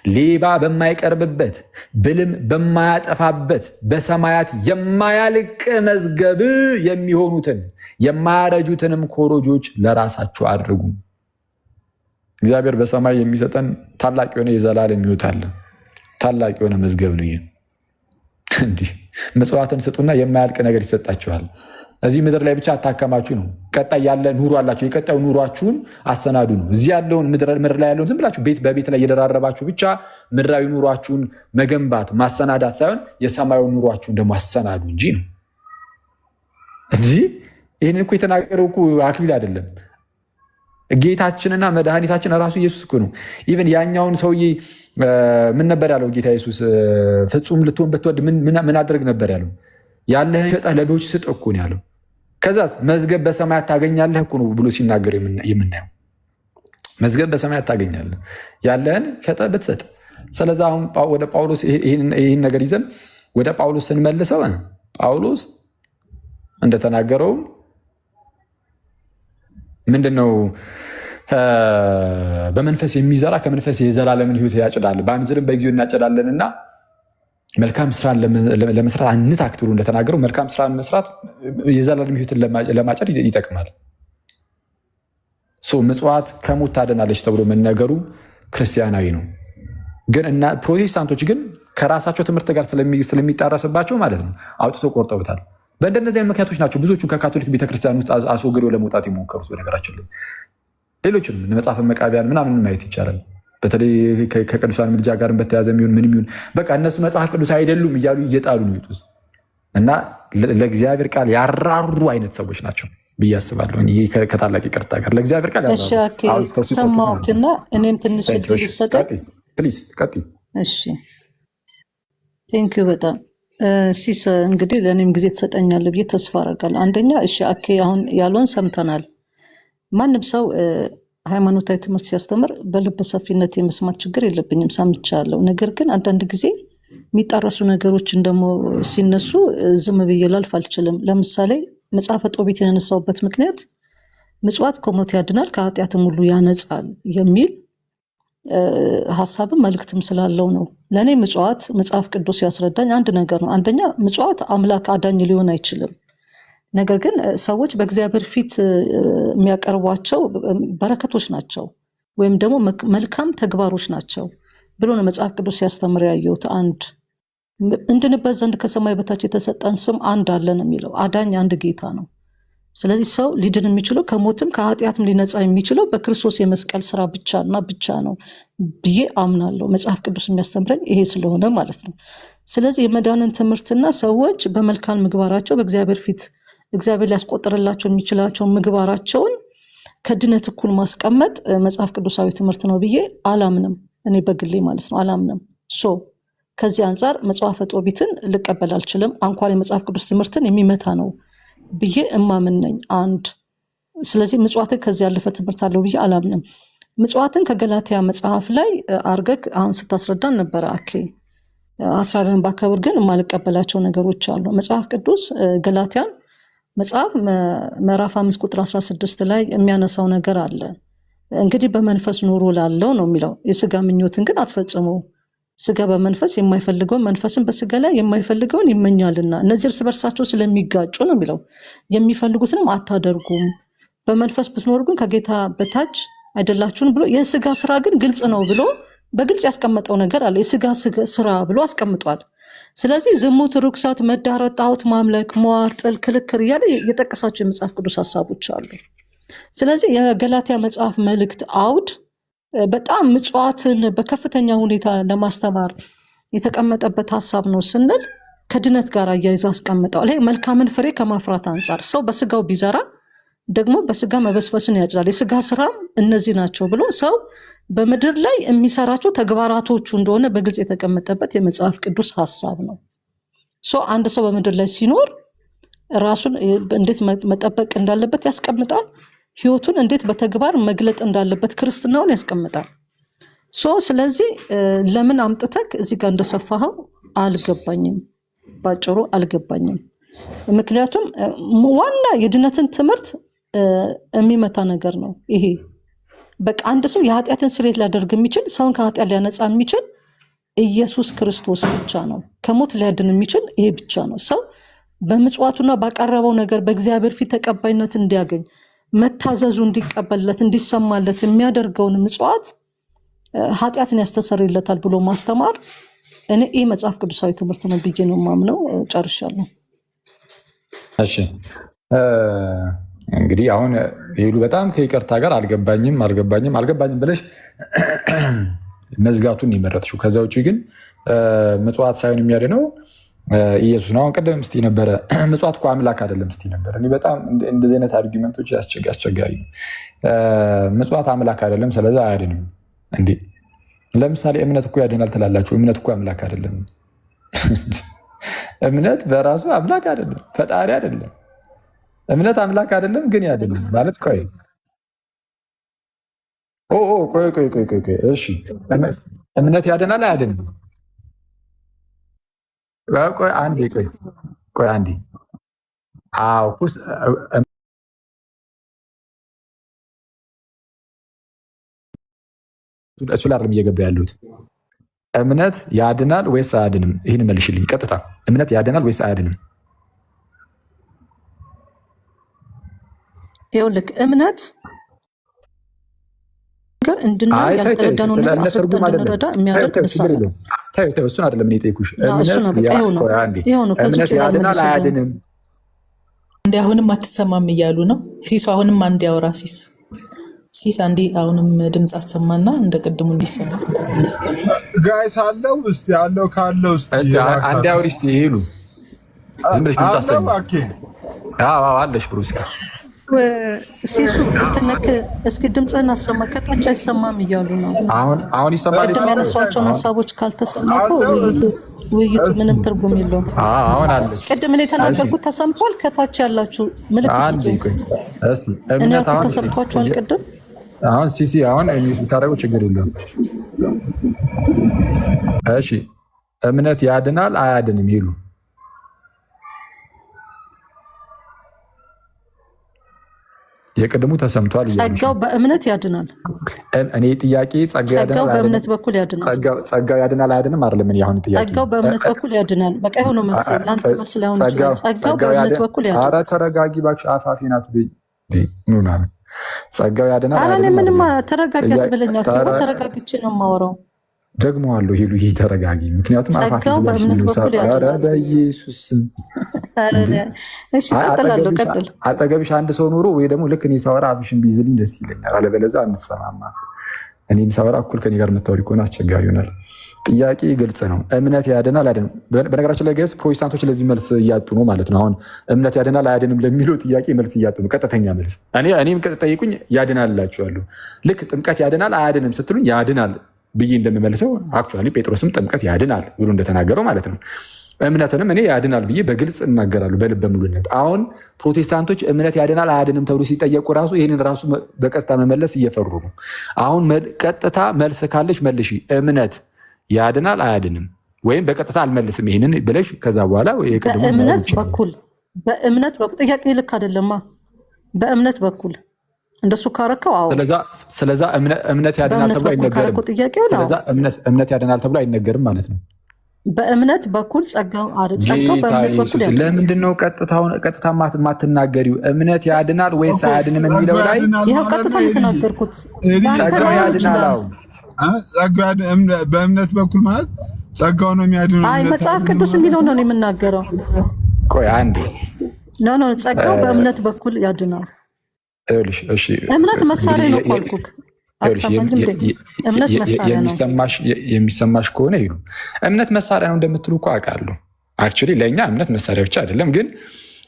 ሌባ በማይቀርብበት ብልም በማያጠፋበት በሰማያት የማያልቅ መዝገብ የሚሆኑትን የማያረጁትንም ኮረጆች ለራሳችሁ አድርጉ። እግዚአብሔር በሰማይ የሚሰጠን ታላቅ የሆነ የዘላለም ሕይወት አለ። ታላቅ የሆነ መዝገብ ነው። ይህ እንዲህ ምጽዋትን ስጡና የማያልቅ ነገር ይሰጣችኋል። እዚህ ምድር ላይ ብቻ አታከማችሁ ነው። ቀጣይ ያለ ኑሮ አላችሁ። የቀጣዩ ኑሯችሁን አሰናዱ ነው። እዚህ ያለውን ምድር ላይ ያለውን ዝም ብላችሁ ቤት በቤት ላይ እየደራረባችሁ ብቻ ምድራዊ ኑሯችሁን መገንባት ማሰናዳት ሳይሆን የሰማዩን ኑሯችሁን ደግሞ አሰናዱ እንጂ ነው እንጂ ይህንን እኮ የተናገረው እኮ አክሊል አይደለም። ጌታችንና መድኃኒታችን ራሱ ኢየሱስ እኮ ነው። ኢቨን ያኛውን ሰውዬ ምን ነበር ያለው ጌታ ኢየሱስ? ፍጹም ልትሆን ብትወድ ምን አድርግ ነበር ያለው? ያለህን ሸጠህ ለድሆች ስጥ እኮ ነው ያለው። ከዛስ መዝገብ በሰማያት ታገኛለህ እኮ ነው ብሎ ሲናገር የምናየው። መዝገብ በሰማያት ታገኛለህ ያለህን ሸጠህ ብትሰጥ። ስለዚህ አሁን ወደ ጳውሎስ ይህን ነገር ይዘን ወደ ጳውሎስ ስንመልሰው ጳውሎስ እንደተናገረው ምንድነው? በመንፈስ የሚዘራ ከመንፈስ የዘላለምን ሕይወት ያጭዳል። በአንዝርም በጊዜው እናጨዳለንና መልካም ስራን ለመስራት አንታክትሩ እንደተናገረው መልካም ስራን መስራት የዘላለም ሕይወትን ለማጨድ ይጠቅማል። ምጽዋት ከሞት ታድናለች ተብሎ መነገሩ ክርስቲያናዊ ነው። ግን እና ፕሮቴስታንቶች ግን ከራሳቸው ትምህርት ጋር ስለሚጣረስባቸው ማለት ነው አውጥቶ ቆርጠውታል። በእንደነዚህ ምክንያቶች ናቸው ብዙዎቹን ከካቶሊክ ቤተክርስቲያን ውስጥ አስወግደው ለመውጣት የሞከሩት። በነገራችን ላይ ሌሎችንም መጽሐፈ መቃብያን ምናምን ማየት ይቻላል። በተለይ ከቅዱሳን ምልጃ ጋር በተያዘ የሚሆን ምንም ይሁን በቃ እነሱ መጽሐፍ ቅዱስ አይደሉም እያሉ እየጣሉ ነው ይጡት እና ለእግዚአብሔር ቃል ያራሩ አይነት ሰዎች ናቸው ብዬ አስባለሁ። ይህ ከታላቅ ይቅርታ ጋር ለእግዚአብሔር ቃል ሰማሁና እኔም ትንሽ እድል ይሰጣል። ፕሊዝ ቀጥይ። እሺ ቴንኪው በጣም ሲስ እንግዲህ ለእኔም ጊዜ ትሰጠኛለህ ብዬ ተስፋ አደርጋለሁ። አንደኛ እሺ አኬ አሁን ያለውን ሰምተናል። ማንም ሰው ሃይማኖታዊ ትምህርት ሲያስተምር በልበ ሰፊነት የመስማት ችግር የለብኝም፣ ሰምቻለሁ። ነገር ግን አንዳንድ ጊዜ የሚጣረሱ ነገሮችን ደግሞ ሲነሱ ዝም ብዬ ላልፍ አልችልም። ለምሳሌ መጽሐፈ ጦቢት ያነሳውበት ምክንያት ምጽዋት ከሞት ያድናል ከኃጢአትም ሁሉ ያነጻል የሚል ሀሳብም መልእክትም ስላለው ነው። ለእኔ ምጽዋት መጽሐፍ ቅዱስ ያስረዳኝ አንድ ነገር ነው። አንደኛ ምጽዋት አምላክ አዳኝ ሊሆን አይችልም። ነገር ግን ሰዎች በእግዚአብሔር ፊት የሚያቀርቧቸው በረከቶች ናቸው ወይም ደግሞ መልካም ተግባሮች ናቸው ብሎ ነው መጽሐፍ ቅዱስ ሲያስተምር ያየሁት። አንድ እንድንበት ዘንድ ከሰማይ በታች የተሰጠን ስም አንድ አለን የሚለው አዳኝ አንድ ጌታ ነው። ስለዚህ ሰው ሊድን የሚችለው ከሞትም ከኃጢአትም ሊነጻ የሚችለው በክርስቶስ የመስቀል ስራ ብቻና ብቻ ነው ብዬ አምናለሁ። መጽሐፍ ቅዱስ የሚያስተምረኝ ይሄ ስለሆነ ማለት ነው። ስለዚህ የመዳንን ትምህርትና ሰዎች በመልካም ምግባራቸው በእግዚአብሔር ፊት እግዚአብሔር ሊያስቆጥርላቸው የሚችላቸው ምግባራቸውን ከድነት እኩል ማስቀመጥ መጽሐፍ ቅዱሳዊ ትምህርት ነው ብዬ አላምንም። እኔ በግሌ ማለት ነው አላምንም። ከዚህ አንጻር መጽሐፈ ጦቢትን ልቀበል አልችልም። አንኳር የመጽሐፍ ቅዱስ ትምህርትን የሚመታ ነው ብዬ እማምን ነኝ። አንድ ስለዚህ ምጽዋትን ከዚህ ያለፈ ትምህርት አለው ብዬ አላምንም። ምጽዋትን ከገላትያ መጽሐፍ ላይ አርገክ አሁን ስታስረዳን ነበረ አኬ ሀሳብህን ባከብር፣ ግን የማልቀበላቸው ነገሮች አሉ። መጽሐፍ ቅዱስ ገላትያን መጽሐፍ ምዕራፍ 5 ቁጥር 16 ላይ የሚያነሳው ነገር አለ። እንግዲህ በመንፈስ ኑሮ ላለው ነው የሚለው። የስጋ ምኞትን ግን አትፈጽሙ፣ ስጋ በመንፈስ የማይፈልገውን መንፈስን በስጋ ላይ የማይፈልገውን ይመኛልና እነዚህ እርስ በርሳቸው ስለሚጋጩ ነው የሚለው። የሚፈልጉትንም አታደርጉም፣ በመንፈስ ብትኖሩ ግን ከጌታ በታች አይደላችሁም ብሎ የስጋ ስራ ግን ግልጽ ነው ብሎ በግልጽ ያስቀመጠው ነገር አለ። የስጋ ስራ ብሎ አስቀምጧል። ስለዚህ ዝሙት፣ ርኩሰት፣ መዳራት፣ ጣዖት ማምለክ፣ መዋር፣ ጥል፣ ክርክር እያለ የጠቀሳቸው የመጽሐፍ ቅዱስ ሀሳቦች አሉ። ስለዚህ የገላትያ መጽሐፍ መልእክት አውድ በጣም ምጽዋትን በከፍተኛ ሁኔታ ለማስተማር የተቀመጠበት ሀሳብ ነው ስንል ከድነት ጋር አያይዞ አስቀምጠዋል። ይሄ መልካምን ፍሬ ከማፍራት አንጻር ሰው በስጋው ቢዘራ ደግሞ በስጋ መበስበስን ያጭዳል፣ የስጋ ስራም እነዚህ ናቸው ብሎ ሰው በምድር ላይ የሚሰራቸው ተግባራቶቹ እንደሆነ በግልጽ የተቀመጠበት የመጽሐፍ ቅዱስ ሀሳብ ነው። አንድ ሰው በምድር ላይ ሲኖር ራሱን እንዴት መጠበቅ እንዳለበት ያስቀምጣል። ህይወቱን እንዴት በተግባር መግለጥ እንዳለበት ክርስትናውን ያስቀምጣል። ስለዚህ ለምን አምጥተክ እዚህ ጋር እንደሰፋኸው አልገባኝም፣ ባጭሩ አልገባኝም። ምክንያቱም ዋና የድነትን ትምህርት የሚመታ ነገር ነው ይሄ። በቃ አንድ ሰው የኃጢአትን ስርየት ሊያደርግ የሚችል ሰውን ከኃጢአት ሊያነጻ የሚችል ኢየሱስ ክርስቶስ ብቻ ነው። ከሞት ሊያድን የሚችል ይሄ ብቻ ነው። ሰው በምጽዋቱና ባቀረበው ነገር በእግዚአብሔር ፊት ተቀባይነት እንዲያገኝ መታዘዙ እንዲቀበልለት እንዲሰማለት የሚያደርገውን ምጽዋት ኃጢአትን ያስተሰርይለታል ብሎ ማስተማር እኔ ይህ መጽሐፍ ቅዱሳዊ ትምህርት ነው ብዬ ነው የማምነው። ጨርሻለሁ። እሺ እንግዲህ አሁን ሄሉ በጣም ከይቅርታ ጋር አልገባኝም ብለሽ መዝጋቱን የመረጥሽው። ከዛ ውጭ ግን ምጽዋት ሳይሆን የሚያድነው ኢየሱስ ነው። አሁን ቀደም ስትይ ነበረ ምጽዋት እኮ አምላክ አይደለም ስትይ ነበር። እኔ በጣም እንደዚህ አይነት አርጊመንቶች አስቸጋሪ ነው። ምጽዋት አምላክ አይደለም ስለዚህ አያድንም እንዴ? ለምሳሌ እምነት እኮ ያድናል ትላላችሁ። እምነት እኮ አምላክ አይደለም። እምነት በራሱ አምላክ አይደለም፣ ፈጣሪ አይደለም። እምነት አምላክ አይደለም ግን ያድናል ማለት ቆይ እሺ እምነት ያድናል አያድንም? ቆይ አንዴ አዎ እሱ ላይ አይደለም እየገባ ያሉት። እምነት ያድናል ወይስ አያድንም? ይህን መልሽልኝ ቀጥታ። እምነት ያድናል ወይስ አያድንም? ይኸውልህ እምነት ነገር እንድናይ ያልተረዳነው ነገር አስረግጠን እንድንረዳ የሚያደርግ ምሳሌ ነው። እሱን አይደለም እኔ የጠየኩሽ። እምነት ያድናል አያድንም? እንዲ አሁንም አትሰማም እያሉ ነው። ሲሱ አሁንም አንድ ያወራ ሲስ አንዴ አሁንም ድምፅ አሰማና እንደ ቅድሙ እንዲሰማ ጋይስ አለው እስቲ ያለው ካለው እስቲ አንድ አውሪ እስቲ ሄሉ ዝም ብለሽ ድምፅ አሰማ። አዎ አለሽ ብሩስ ሲሱ እንትነክ እስኪ ድምፅህን አሰማ። ከታች አይሰማም እያሉ ነው። አሁን ይሰማል። ቅድም ያነሷቸውን ሀሳቦች ካልተሰማ ውይይቱ ምንም ትርጉም የለውም። አሁን አለች። ቅድም እኔ የተናገርኩት ተሰምቷል? ከታች ያላችሁ ምልክት እኔ ተሰምቷችኋል? ቅድም አሁን ሲሲ አሁን ብታደርገው ችግር የለውም። እሺ እምነት ያድናል አያድንም? ይሉ የቅድሙ ተሰምቷል። ጸጋው በእምነት ያድናል። እኔ ጥያቄ ጸጋው በእምነት በኩል ያድናል። ጸጋው ያድናል አያድንም? አይደለም እኔ አሁን ጥያቄ ጸጋው በእምነት በኩል ያድናል። በቃ የሆነ መልስ ለአንተ መልስ ላይ ሆነ ጸጋው በእምነት በኩል ያድናል። ኧረ ተረጋጊ እባክሽ፣ አፋፊ ናት ምን ሆነ? ጸጋው ያድናል። ኧረ እኔ ምንም ተረጋጊ አትበለኝ። ተረጋግቼ ነው የማወራው። ደግሞ አለው ሄሉ ይሄ ተረጋጊ። ምክንያቱም ጸጋው በእምነት በኩል ያድናል። በኢየሱስ እሺ ቀጥላለሁ። ቀጥል። አጠገብሽ አንድ ሰው ኖሮ ወይ ደግሞ ልክ እኔ ሳወራ አብሽን ቢይዝልኝ ደስ ይለኛል። አለበለዚያ አንሰማማ። እኔም ሳወራ እኩል ከኔ ጋር የምታወሪ ከሆነ አስቸጋሪ ይሆናል። ጥያቄ ግልጽ ነው። እምነት ያድናል አያድንም? በነገራችን ላይ ገስ ፕሮቴስታንቶች ለዚህ መልስ እያጡ ነው ማለት ነው። አሁን እምነት ያድናል አያድንም ለሚለው ጥያቄ መልስ እያጡ ነው፣ ቀጥተኛ መልስ። እኔም ጠይቁኝ ያድናል እላችኋለሁ። ልክ ጥምቀት ያድናል አያድንም ስትሉኝ ያድናል ብዬ እንደምመልሰው አክቹዋሊ ጴጥሮስም ጥምቀት ያድናል ብሎ እንደተናገረው ማለት ነው። እምነትንም እኔ ያድናል ብዬ በግልጽ እናገራለሁ በልበ ሙሉነት። አሁን ፕሮቴስታንቶች እምነት ያድናል አያድንም ተብሎ ሲጠየቁ ራሱ ይህንን ራሱ በቀጥታ መመለስ እየፈሩ ነው። አሁን ቀጥታ መልስ ካለሽ መልሺ። እምነት ያድናል አያድንም? ወይም በቀጥታ አልመልስም ይህንን ብለሽ ከዛ በኋላ በእምነት በኩል ጥያቄ ልክ አይደለማ። በእምነት በኩል እንደሱ ካረከው አዎ። ስለዛ እምነት ያድናል ተብሎ አይነገርም። ስለዛ እምነት ያድናል ተብሎ አይነገርም ማለት ነው። በእምነት በኩል ጸጋው በእምነት በኩል ያድናል። ለምንድን ነው ቀጥታ ማትናገሪው? እምነት ያድናል ወይስ አያድንም የሚለው ላይ ይኸው ቀጥታ የተናገርኩት ጸጋው ያድናል። በእምነት በኩል ማለት ጸጋው ነው የሚያድነው። አይ መጽሐፍ ቅዱስ የሚለው ነው የምናገረው። ቆይ አንዴ ኖ ጸጋው በእምነት በኩል ያድናል። እምነት መሳሪያ ነው አልኩህ። እምነት መሳሪያ ነው። የሚሰማሽ ከሆነ ይሉ እምነት መሳሪያ ነው እንደምትሉ እኮ አውቃለሁ። አክቹዋሊ ለእኛ እምነት መሳሪያ ብቻ አይደለም፣ ግን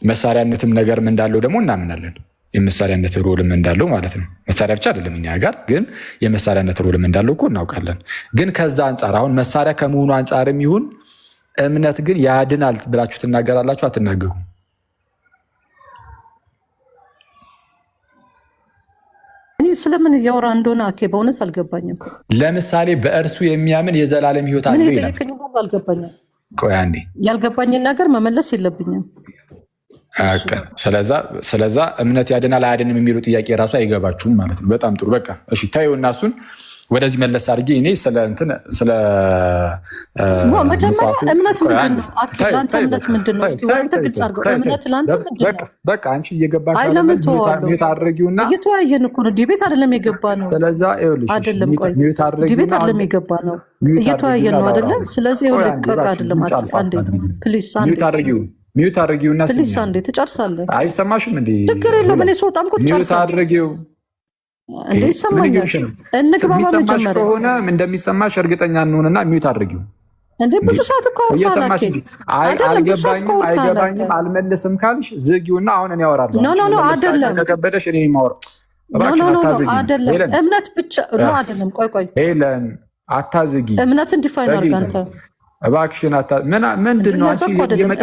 መሳሪያነትም ነገርም እንዳለው ደግሞ እናምናለን። የመሳሪያነት ሮልም እንዳለው ማለት ነው። መሳሪያ ብቻ አይደለም እኛ ጋር፣ ግን የመሳሪያነት ሮልም እንዳለው እኮ እናውቃለን። ግን ከዛ አንጻር አሁን መሳሪያ ከመሆኑ አንጻርም ይሁን እምነት ግን ያድናል ብላችሁ ትናገራላችሁ አትናገሩ? እኔ ስለምን እያወራ እንደሆነ በእውነት አልገባኝም። ለምሳሌ በእርሱ የሚያምን የዘላለም ሕይወት አለው ይላል። አልገባኝም። ቆይ አንዴ ያልገባኝን ነገር መመለስ የለብኝም። ስለዛ እምነት ያድናል አያድንም የሚሉ ጥያቄ ራሱ አይገባችሁም ማለት ነው። በጣም ጥሩ። በቃ እሺ ታዩ እና እሱን ወደዚህ መለስ አድርጌ እኔ ስለ መጀመሪያ እምነት ምንድን ነው? ለአንተ እምነት ምንድን ነው? እስኪ አንተ ግልጽ አድርገው። እምነት ለአንተ ምንድን ነው? በቃ አንቺ እየገባሽ ሚዩት አድርጊውና እየተወያየን እኮ ነው። ዲቤት አይደለም የገባ ነው። ስለዛ ይኸውልሽ አይደለም ቆይ ዲቤት አይደለም የገባ ነው። እየተወያየን ነው አይደለ? ስለዚህ ይኸውልህ ቆይ አይደለም አንዴ ፕሊስ ሚዩት አድርጊውና ፕሊስ አንዴ ትጨርሳለህ። አይሰማሽም እንዴ? ችግር የለውም። እኔ ስወጣም እኮ ትጨርሳለህ። ሚዩት አድርጊው እንዴ ይሰማኛል። እንግባባ መጀመሪያ ከሆነ እንደሚሰማሽ እርግጠኛ እንሆንና ሚዩት አድርጊው። እንዴ ብዙ ሰዓት እኮ እየሰማሽ እንጂ አይገባኝም አልመለስም ካልሽ ዝጊውና አሁን እኔ አወራለሁ። ኖ አይደለም ከከበደሽ እኔ ማወራ አይደለም። እምነት ብቻ ነው አይደለም። ቆይ ሄለን አታዝጊ። እምነትን ዲፋይን አድርግ አንተ እባክሽን። ምንድን ነው አንቺ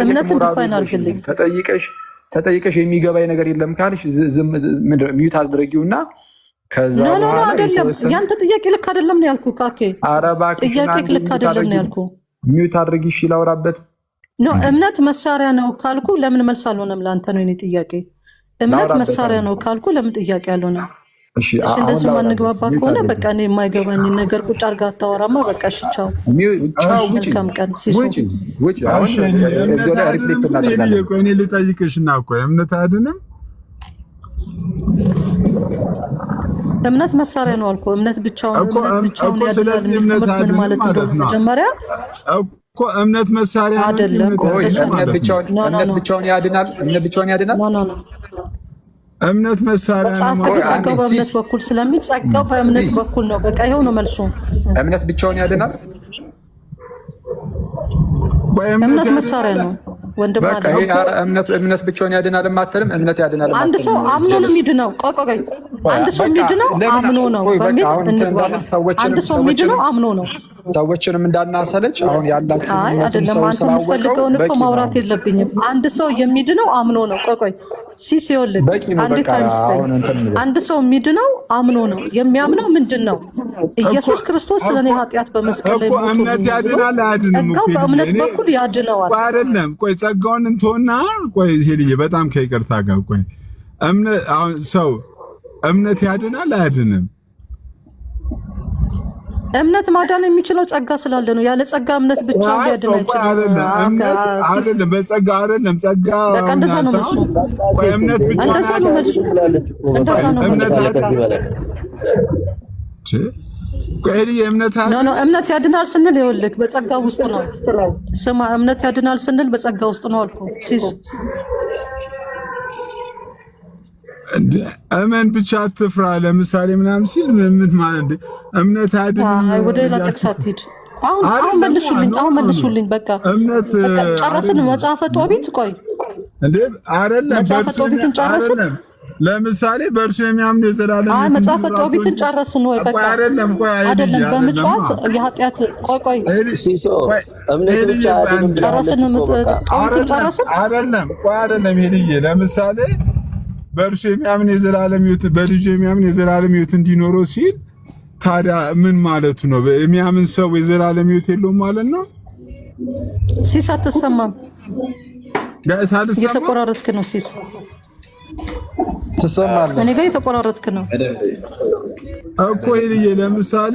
እምነትን ዲፋይን አድርግልኝ። ተጠይቀሽ የሚገባኝ ነገር የለም ካልሽ ሚዩት አድርጊውና ከዛ በኋላ አይደለም ያንተ ጥያቄ ልክ አይደለም ነው ያልኩህ። ካኬ ጥያቄ ልክ አይደለም ነው ያልኩህ። ሚዩት አድርጊ እሺ ላውራበት። እምነት መሳሪያ ነው ካልኩ ለምን መልስ አልሆነም? ለአንተ ነው የኔ ጥያቄ። እምነት መሳሪያ ነው ካልኩ ለምን ጥያቄ አልሆነም? እሺ እንደዚህ ማንግባባ ከሆነ በቃ እኔ የማይገባኝን ነገር ቁጭ አድርጋ አታወራማ። በቃ እሺ ቻው። መልካም ቀን ሲሱ ውጭ። አሁን እዚያው ላይ ሪፍሌክት እናደርጋለን። እኔ ልጠይቅሽና እኮ እምነት አያድንም? እምነት መሳሪያ ነው አልኩህ። እምነት ብቻውን ያድናል ማለት ነው? መጀመሪያ እኮ እምነት መሳሪያ አይደለም። እምነት ብቻውን ያድናል? እምነት ብቻውን ያድናል? እምነት መሳሪያ ነው። ጸጋው በእምነት በኩል ስለሚል ጸጋው በእምነት በኩል ነው። በቃ ይኸው ነው መልሱ። እምነት ብቻውን ያድናል? እምነት መሳሪያ ነው ወንድም አለ። እምነት ብቻውን ያድናል ማተልም እምነት ያድናል። አንድ ሰው አምኖ ነው የሚድነው። ቆይ አንድ ሰው የሚድነው አምኖ ነው በሚል እንግባባ። አንድ ሰው የሚድነው አምኖ ነው። ሰዎችንም እንዳናሰለች አሁን ያላችሁ አይደለም። አንተ የምትፈልገውን እኮ ማውራት የለብኝም። አንድ ሰው የሚድነው አምኖ ነው። ቆይ ሲስ ይኸውልህ አንድ ታይም አንድ ሰው የሚድነው አምኖ ነው። የሚያምነው ምንድን ነው? ኢየሱስ ክርስቶስ ስለኔ ኃጢአት በመስቀል ላይ ሞቶ እምነት ያድናል አያድንም? ጸጋው በእምነት በኩል ያድነዋል። አይደለም ቆይ ጸጋውን እንተውና ቆይ ሄልዬ በጣም ከይቅርታ ጋር ቆይ እምነት አሁን ሰው እምነት ያድናል አያድንም? እምነት ማዳን የሚችለው ጸጋ ስላለ ነው። ያለ ጸጋ እምነት ብቻ ሊያድን አይችልም። አይደለም በጸጋ አይደለም ጸጋ በቃ እንደዛ ነው መልሱ። ቆይ እምነት ብቻ እንደዛ ነው መልሱ። እንደዛ ነው እምነት ያድናል ስንል ይኸውልህ በጸጋ ውስጥ ነው። ስማ እምነት ያድናል ስንል በጸጋ ውስጥ ነው አልኩህ። ሲስ እመን ብቻ አትፍራ ለምሳሌ ምናምን ሲል ምን ማለት እምነት ያድናል? ወደ ሌላ ጥቅስ አትሂድ። አሁን መልሱልኝ። በቃ እምነት ጨረስን። መጽሐፈ ጦቢት ቆይ እንዴ አይደለም መጽሐፈ ጦቢትን ጨረስን። ለምሳሌ በእርሱ የሚያምኑ የዘላለም መጽሐፈ ጦቢትን ጨረስን ወይ? በቃ አይደለም በምጽዋት የኃጢአት ቆይ እምነት ብቻ ጨረስን። ጦቢትን ጨረስን አይደለም ሄድዬ ለምሳሌ በእርሱ የሚያምን የዘላለም ሕይወት በልጁ የሚያምን የዘላለም ሕይወት እንዲኖረው ሲል ታዲያ ምን ማለቱ ነው? የሚያምን ሰው የዘላለም ሕይወት የለውም ማለት ነው? ሲስ አትሰማም? እየተቆራረጥክ ነው ሲስ። ትሰማለህ? እኔ ጋር እየተቆራረጥክ ነው እኮ ይልዬ። ለምሳሌ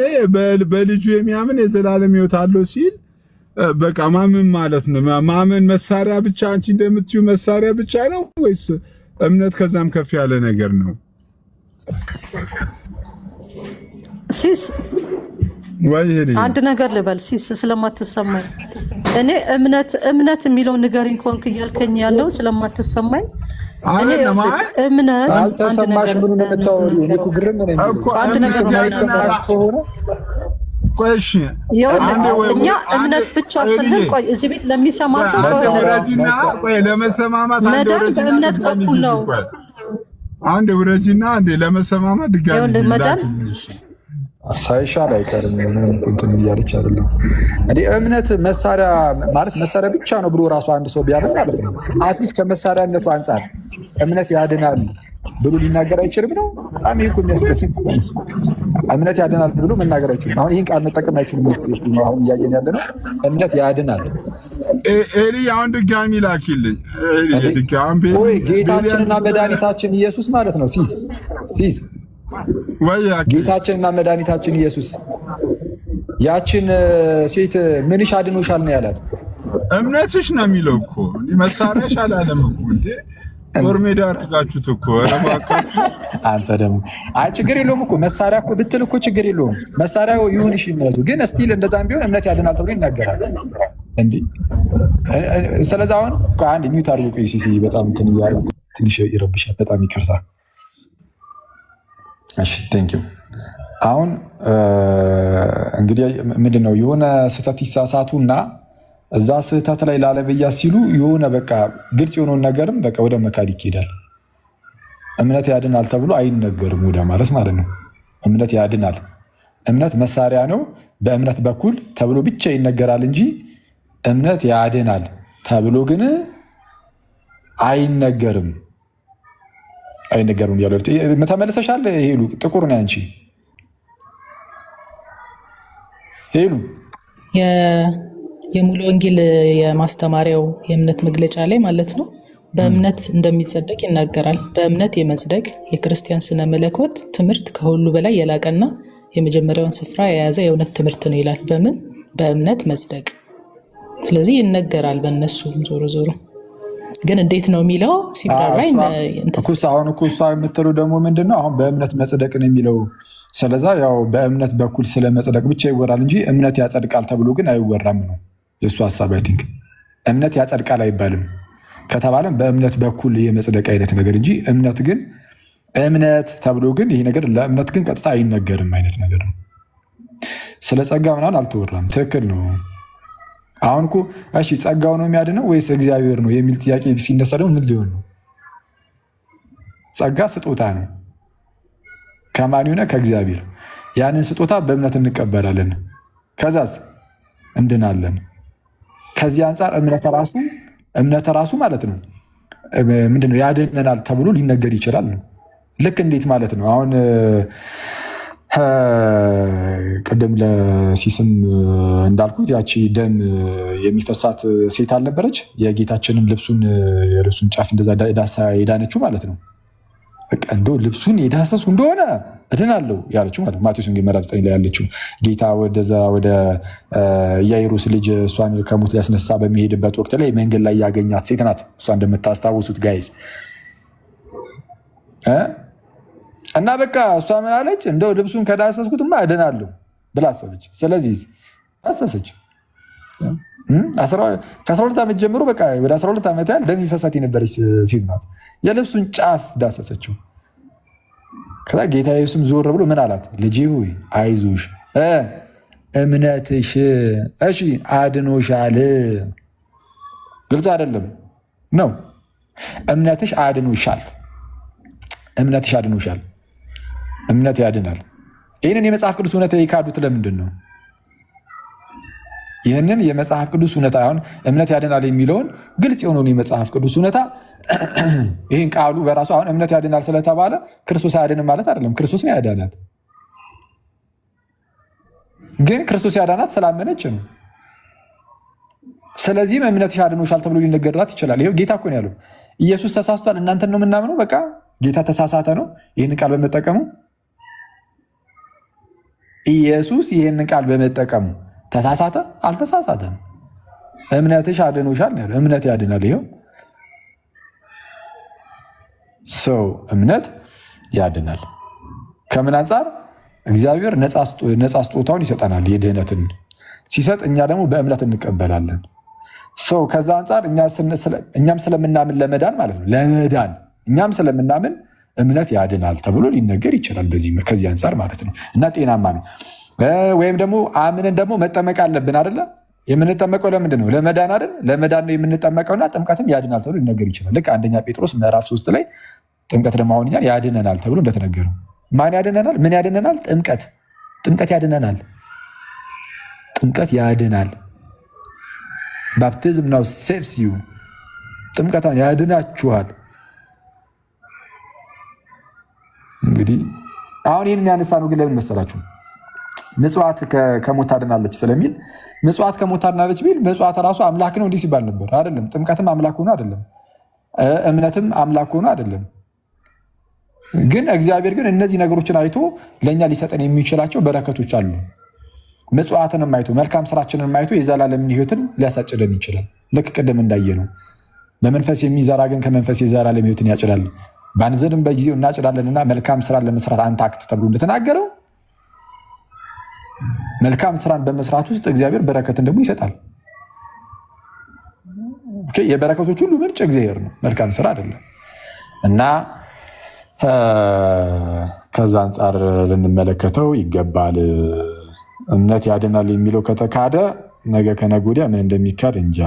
በልጁ የሚያምን የዘላለም ሕይወት አለው ሲል በቃ ማመን ማለት ነው? ማመን መሳሪያ ብቻ አንቺ እንደምትዩ መሳሪያ ብቻ ነው ወይስ እምነት ከዛም ከፍ ያለ ነገር ነው? ሲስ ወይ አንድ ነገር ልበል ሲስ ስለማትሰማኝ እኔ እምነት የሚለው ንገሪኝ ኮንክ እያልከኝ ያለው ስለማትሰማኝ እኔ እምነት አልተሰማሽ ምን እንደምታወሪው እኔ እኮ ግርም ነኝ እኮ አንድ ነገር ማይሰማሽ ከሆነ ቆይሽ እኛ እምነት ብቻ ስንል ቆይ እዚህ ቤት ለሚሰማ ሰው ቆይ ለመሰማማት መዳን በእምነት በኩል ነው። አንድ ወረጂና አንዴ ለመሰማማት ድጋሚ መዳን ሳይሻል አይቀርም። ምንም እንትን እያለች አይደለም እንዴ? እምነት መሳሪያ ማለት መሳሪያ ብቻ ነው ብሎ ራሱ አንድ ሰው ቢያምን ማለት ነው። አትሊስት ከመሳሪያነቱ አንጻር እምነት ያድናል ብሎ ሊናገር አይችልም ነው? በጣም ይሄ እኮ የሚያስደስት እምነት ያድናል ብሎ መናገር አይችሉም። አሁን ይህን ቃል መጠቀም አይችሉም። አሁን እያየን ያለ ነው እምነት ያድናል። ኤሊ አሁን ድጋሚ ላኪልኝ። ጌታችንና መድኃኒታችን ኢየሱስ ማለት ነው። ሲስ ጌታችንና መድኃኒታችን ኢየሱስ ያችን ሴት ምንሽ አድኖሻል ነው ያላት? እምነትሽ ነው የሚለው እኮ መሳሪያሽ አላለም እኮ እንዴ። ጦር ሜዳ አደረጋችሁት እኮ። አንተ ደግሞ አይ ችግር የለውም እኮ መሳሪያ እኮ ብትል እኮ ችግር የለውም። መሳሪያው ይሁን እሺ እምነቱ ግን ስቲል እንደዛም ቢሆን እምነት ያድናል ተብሎ ይናገራል እንዴ። ስለዚህ አሁን ከአንድ ሚዩት አድርጎ ሲሲ በጣም እንትን እያለ ትንሽ ይረብሻል። በጣም ይቅርታ። እሺ ቴንክ ዩ። አሁን እንግዲህ ምንድነው የሆነ ስህተት ይሳሳቱና እዛ ስህተት ላይ ላለብያ ሲሉ የሆነ በቃ ግልጽ የሆነውን ነገርም በቃ ወደ መካድ ይኬዳል። እምነት ያድናል ተብሎ አይነገርም ወደ ማለት ነው። እምነት ያድናል፣ እምነት መሳሪያ ነው በእምነት በኩል ተብሎ ብቻ ይነገራል እንጂ እምነት ያድናል ተብሎ ግን አይነገርም ያለው ተመልሰሻል። ሄሉ ጥቁር ነው አንቺ ሄሉ የሙሉ ወንጌል የማስተማሪያው የእምነት መግለጫ ላይ ማለት ነው በእምነት እንደሚጸደቅ ይናገራል። በእምነት የመጽደቅ የክርስቲያን ስነ መለኮት ትምህርት ከሁሉ በላይ የላቀና የመጀመሪያውን ስፍራ የያዘ የእውነት ትምህርት ነው ይላል። በእምነት መጽደቅ። ስለዚህ ይነገራል በእነሱ ዞሮ ግን እንዴት ነው የሚለው ሲባል አሁን እኮ እሷ የምትለው ደግሞ ምንድነው አሁን በእምነት መጽደቅን የሚለው ስለዛ ያው በእምነት በኩል ስለ መጽደቅ ብቻ ይወራል እንጂ እምነት ያጸድቃል ተብሎ ግን አይወራም ነው የእሱ ሀሳብ። አይ ቲንክ እምነት ያጸድቃል አይባልም ከተባለም በእምነት በኩል የመጽደቅ አይነት ነገር እንጂ እምነት ግን እምነት ተብሎ ግን ይሄ ነገር ለእምነት ግን ቀጥታ አይነገርም አይነት ነገር ነው። ስለ ጸጋ ምናምን አልተወራም። ትክክል ነው። አሁን እኮ እሺ ጸጋው ነው የሚያድነው ወይስ እግዚአብሔር ነው የሚል ጥያቄ ሲነሳ ደግሞ ምን ሊሆን ነው? ጸጋ ስጦታ ነው ከማን ሆነ? ከእግዚአብሔር። ያንን ስጦታ በእምነት እንቀበላለን፣ ከዛስ እንድናለን። ከዚህ አንጻር እምነት ራሱ ማለት ነው ምንድነው ያድነናል ተብሎ ሊነገር ይችላል ነው። ልክ እንዴት ማለት ነው? አሁን ቅድም ለሲስም እንዳልኩት ያቺ ደም የሚፈሳት ሴት አልነበረች? የጌታችንን ልብሱን ጫፍ እንደዛ ዳሳ የዳነችው ማለት ነው። በቃ እንደው ልብሱን የዳሰሱ እንደሆነ እድናለሁ ያለችው ማለት ማቴዎስ ወንጌል ምዕራፍ 9 ላይ ያለችው ጌታ ወደ ኢያኢሮስ ልጅ እሷን ከሞት ሊያስነሳ በሚሄድበት ወቅት ላይ መንገድ ላይ ያገኛት ሴት ናት። እሷ እንደምታስታውሱት ጋይዝ እና በቃ እሷ ምን አለች? እንደው ልብሱን ከዳሰስኩትማ እድናለሁ ብላ አሰበች። ስለዚህ አሰሰች። ከ12 ዓመት ጀምሮ በቃ ወደ 12 ዓመት ያህል ደም ይፈሳት የነበረች ሴት ናት። የልብሱን ጫፍ ዳሰሰችው። ከዛ ጌታ ኢየሱስም ዞር ብሎ ምን አላት? ልጄ ሆይ አይዞሽ፣ እምነትሽ እሺ አድኖሻል። ግልጽ አይደለም ነው? እምነትሽ አድኖሻል። እምነት ያድናል። ይህንን የመጽሐፍ ቅዱስ እውነታ የካዱት ለምንድን ነው? ይህንን የመጽሐፍ ቅዱስ እውነታ አሁን እምነት ያድናል የሚለውን ግልጽ የሆነውን የመጽሐፍ ቅዱስ እውነታ ይህን ቃሉ በራሱ አሁን እምነት ያድናል ስለተባለ ክርስቶስ አያድንም ማለት አይደለም። ክርስቶስን ያዳናት ግን ክርስቶስ ያዳናት ስላመነች ነው። ስለዚህም እምነትሽ አድኖሻል ተብሎ ሊነገርላት ይችላል። ይኸው ጌታ እኮ ነው ያለው። ኢየሱስ ተሳስቷል፣ እናንተን ነው የምናምነው። በቃ ጌታ ተሳሳተ ነው ይህንን ቃል በመጠቀሙ። ኢየሱስ ይህንን ቃል በመጠቀሙ ተሳሳተ? አልተሳሳተም። እምነትሽ አድኖሻል፣ እምነት ያድናል። ይኸው ሰው እምነት ያድናል። ከምን አንጻር? እግዚአብሔር ነፃ ስጦታውን ይሰጠናል። የድህነትን ሲሰጥ እኛ ደግሞ በእምነት እንቀበላለን። ሰው ከዛ አንጻር እኛም ስለምናምን ለመዳን ማለት ነው ለመዳን እኛም ስለምናምን እምነት ያድናል ተብሎ ሊነገር ይችላል። ከዚህ አንጻር ማለት ነው እና ጤናማ ነው። ወይም ደግሞ አምነን ደግሞ መጠመቅ አለብን አይደለ? የምንጠመቀው ለምንድን ነው? ለመዳን አይደል? ለመዳን ነው የምንጠመቀውና ጥምቀትም ያድናል ተብሎ ሊነገር ይችላል። ልክ አንደኛ ጴጥሮስ ምዕራፍ 3 ላይ ጥምቀት ደግሞ አሁን እኛን ያድነናል ተብሎ እንደተነገረው ማን ያድነናል? ምን ያድነናል? ጥምቀት ያድነናል። ጥምቀት ያድናል። ባፕቲዝም ናው ሴቭስ ዩ። ጥምቀት ያድናችኋል። እንግዲህ አሁን ይህን ያነሳ ነው ግን ለምን መሰላችሁ? ምጽዋት ከሞት ታድናለች ስለሚል ምጽዋት ከሞት ታድናለች ቢል ምጽዋት ራሱ አምላክ ነው እንዲህ ሲባል ነበር አይደለም። ጥምቀትም አምላክ ሆኖ አይደለም። እምነትም አምላክ ሆኖ አይደለም። ግን እግዚአብሔር ግን እነዚህ ነገሮችን አይቶ ለእኛ ሊሰጠን የሚችላቸው በረከቶች አሉ። ምጽዋትንም አይቶ መልካም ስራችንን አይቶ የዘላለም ሕይወትን ሊያሳጭደን ይችላል። ልክ ቅድም እንዳየ ነው። በመንፈስ የሚዘራ ግን ከመንፈስ የዘላለም ሕይወትን ያጭዳል። ባንዘንም በጊዜው እናጭዳለንና መልካም ስራን ለመስራት አንተ አክት ተብሎ እንደተናገረው መልካም ስራን በመስራት ውስጥ እግዚአብሔር በረከትን ደግሞ ይሰጣል። የበረከቶች ሁሉ ምንጭ እግዚአብሔር ነው፣ መልካም ስራ አይደለም። እና ከዛ አንጻር ልንመለከተው ይገባል። እምነት ያድናል የሚለው ከተካደ ነገ ከነገ ወዲያ ምን እንደሚካድ እንጃ።